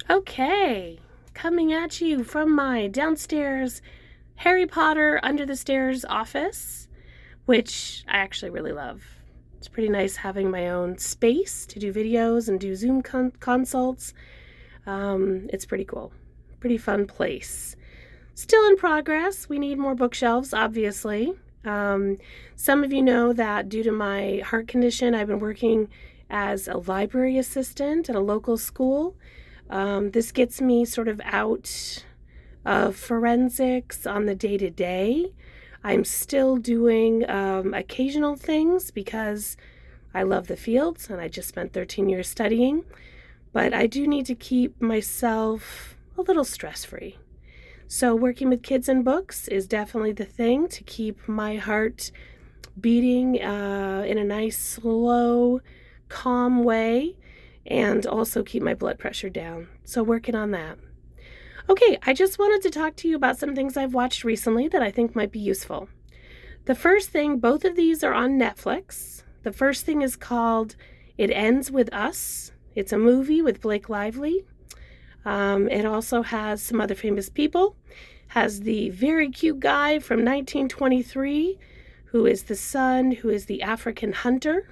Okay, coming at you from my downstairs Harry Potter under the stairs office, which I actually really love. It's pretty nice having my own space to do videos and do Zoom consults. It's pretty cool. Pretty fun place. Still in progress. We need more bookshelves, obviously. Some of you know that due to my heart condition, I've been working as a library assistant at a local school. This gets me sort of out of forensics on the day-to-day. I'm still doing occasional things because I love the fields and I just spent 13 years studying, but I do need to keep myself a little stress-free. So working with kids and books is definitely the thing to keep my heart beating in a nice, slow, calm way, and also keep my blood pressure down. So working on that. Okay, I just wanted to talk to you about some things I've watched recently that I think might be useful. The first thing, both of these are on Netflix. The first thing is called It Ends With Us. It's a movie with Blake Lively. It also has some other famous people. Has the very cute guy from 1923, who is the son, who is the African hunter,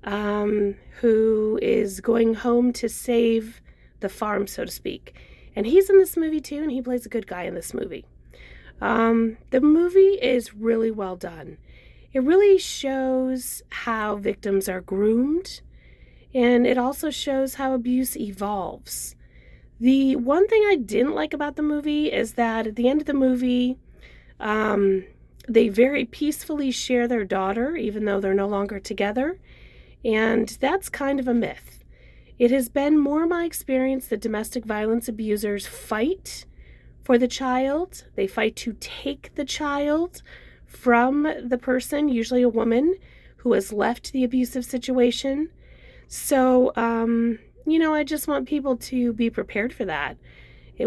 who is going home to save the farm, so to speak. And he's in this movie too, and he plays a good guy in this movie. The movie is really well done. It really shows how victims are groomed, and it also shows how abuse evolves. The one thing I didn't like about the movie is that at the end of the movie, they very peacefully share their daughter, even though they're no longer together. And that's kind of a myth. It has been more my experience that domestic violence abusers fight for the child. They fight to take the child from the person, usually a woman, who has left the abusive situation. So, I just want people to be prepared for that. I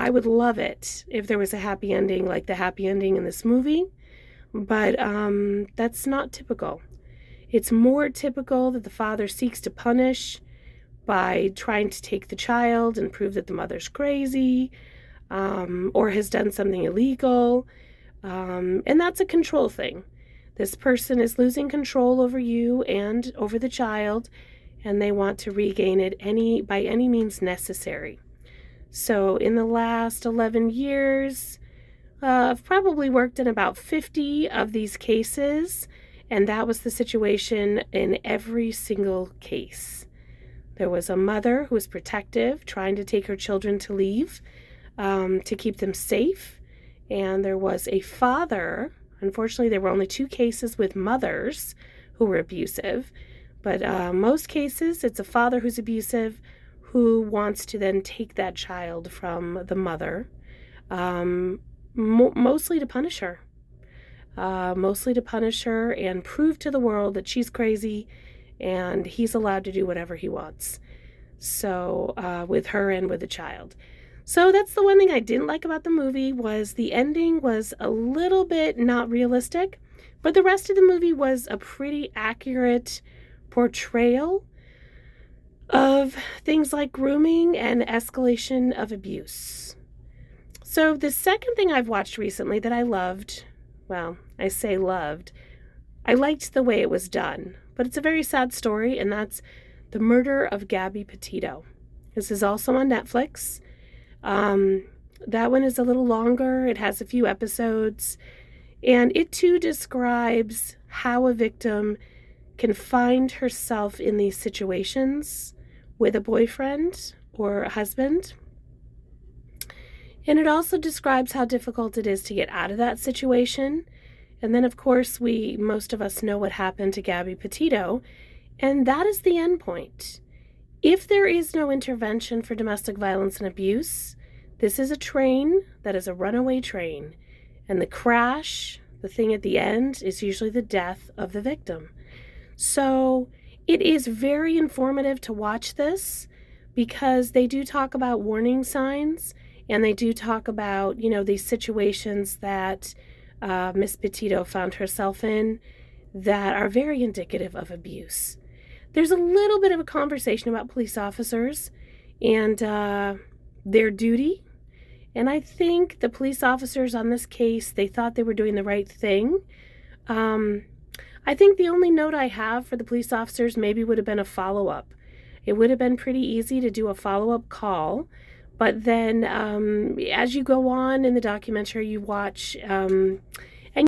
would love it if there was a happy ending like the happy ending in this movie, but that's not typical. It's more typical that the father seeks to punish by trying to take the child and prove that the mother's crazy, or has done something illegal, and that's a control thing. This person is losing control over you and over the child, and they want to regain it by any means necessary. So in the last 11 years, I've probably worked in about 50 of these cases, and that was the situation in every single case. There was a mother who was protective, trying to take her children to leave, to keep them safe, and there was a father. Unfortunately, there were only 2 cases with mothers who were abusive, but most cases, it's a father who's abusive who wants to then take that child from the mother, mostly to punish her. And prove to the world that she's crazy and he's allowed to do whatever he wants. So with her and with the child. So that's the one thing I didn't like about the movie, was the ending was a little bit not realistic, but the rest of the movie was a pretty accurate portrayal of things like grooming and escalation of abuse. So the second thing I've watched recently that I loved, well, I say loved, I liked the way it was done, but it's a very sad story, and that's The Murder of Gabby Petito. This is also on Netflix. That one is a little longer. It has a few episodes, and it too describes how a victim can find herself in these situations with a boyfriend or a husband. And it also describes how difficult it is to get out of that situation. And then, of course, most of us know what happened to Gabby Petito, and that is the end point. If there is no intervention for domestic violence and abuse, this is a train that is a runaway train, and the crash, the thing at the end, is usually the death of the victim. So it is very informative to watch this because they do talk about warning signs, and they do talk about, these situations that Miss Petito found herself in that are very indicative of abuse. There's a little bit of a conversation about police officers and their duty. And I think the police officers on this case, they thought they were doing the right thing. I think the only note I have for the police officers maybe would have been a follow-up. It would have been pretty easy to do a follow-up call, but then as you go on in the documentary, you watch